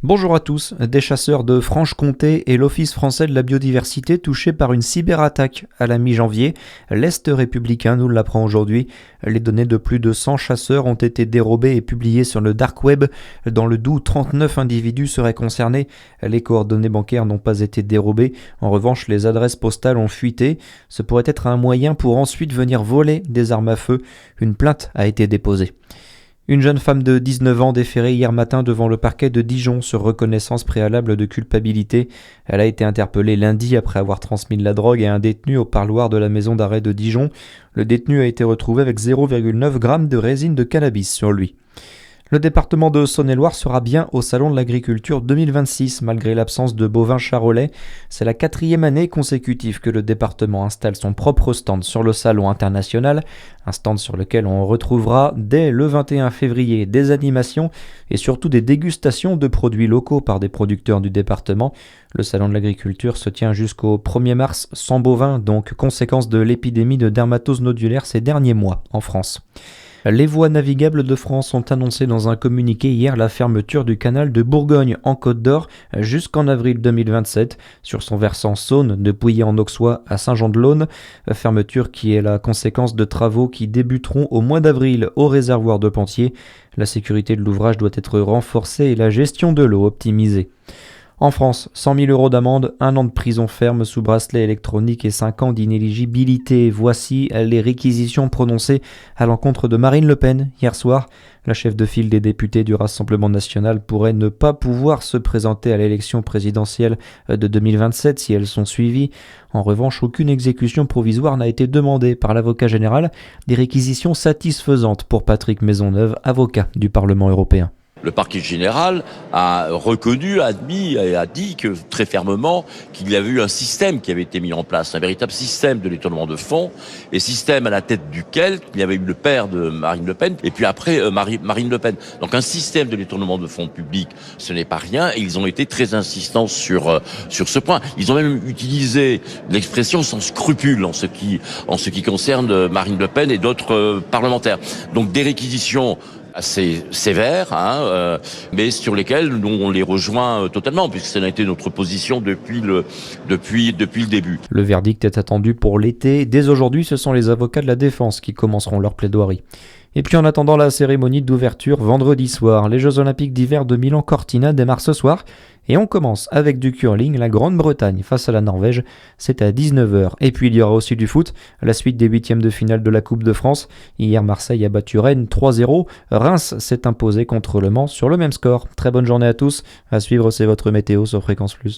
Bonjour à tous, des chasseurs de Franche-Comté et l'Office français de la biodiversité touchés par une cyberattaque à la mi-janvier. L'Est républicain nous l'apprend aujourd'hui. Les données de plus de 100 chasseurs ont été dérobées et publiées sur le dark web. Dans le Doubs, 39 individus seraient concernés. Les coordonnées bancaires n'ont pas été dérobées. En revanche, les adresses postales ont fuité. Ce pourrait être un moyen pour ensuite venir voler des armes à feu. Une plainte a été déposée. Une jeune femme de 19 ans déférée hier matin devant le parquet de Dijon sur reconnaissance préalable de culpabilité. Elle a été interpellée lundi après avoir transmis de la drogue à un détenu au parloir de la maison d'arrêt de Dijon. Le détenu a été retrouvé avec 0,9 g de résine de cannabis sur lui. Le département de Saône-et-Loire sera bien au Salon de l'Agriculture 2026 malgré l'absence de bovins charolais. C'est la 4e année consécutive que le département installe son propre stand sur le Salon international, un stand sur lequel on retrouvera dès le 21 février des animations et surtout des dégustations de produits locaux par des producteurs du département. Le Salon de l'Agriculture se tient jusqu'au 1er mars sans bovins, donc conséquence de l'épidémie de dermatose nodulaire ces derniers mois en France. Les voies navigables de France ont annoncé dans un communiqué hier la fermeture du canal de Bourgogne en Côte d'Or jusqu'en avril 2027 sur son versant Saône de Pouilly-en-Auxois à Saint-Jean-de-Laune. Fermeture qui est la conséquence de travaux qui débuteront au mois d'avril au réservoir de Pentier. La sécurité de l'ouvrage doit être renforcée et la gestion de l'eau optimisée. En France, 100 000 € d'amende, 1 an de prison ferme sous bracelet électronique et 5 ans d'inéligibilité. Voici les réquisitions prononcées à l'encontre de Marine Le Pen hier soir. La chef de file des députés du Rassemblement national pourrait ne pas pouvoir se présenter à l'élection présidentielle de 2027 si elles sont suivies. En revanche, aucune exécution provisoire n'a été demandée par l'avocat général. Des réquisitions satisfaisantes pour Patrick Maisonneuve, avocat du Parlement européen. Le parquet général a reconnu, admis et a dit que très fermement qu'il y avait eu un système qui avait été mis en place, un véritable système de détournement de fonds, et système à la tête duquel il y avait eu le père de Marine Le Pen et puis après Marine Le Pen. Donc un système de détournement de fonds publics, ce n'est pas rien, et ils ont été très insistants sur ce point. Ils ont même utilisé l'expression sans scrupule en ce qui concerne Marine Le Pen et d'autres parlementaires. Donc des réquisitions assez sévères, mais sur lesquels nous on les rejoint totalement, puisque ça a été notre position depuis le début. Le verdict est attendu pour l'été. Dès aujourd'hui, ce sont les avocats de la défense qui commenceront leur plaidoirie. Et puis en attendant la cérémonie d'ouverture vendredi soir, les Jeux Olympiques d'hiver de Milan-Cortina démarrent ce soir. Et on commence avec du curling, la Grande-Bretagne face à la Norvège, c'est à 19h. Et puis il y aura aussi du foot, la suite des 8e de finale de la Coupe de France. Hier, Marseille a battu Rennes 3-0. Reims s'est imposé contre Le Mans sur le même score. Très bonne journée à tous. À suivre, c'est votre météo sur Fréquence Plus.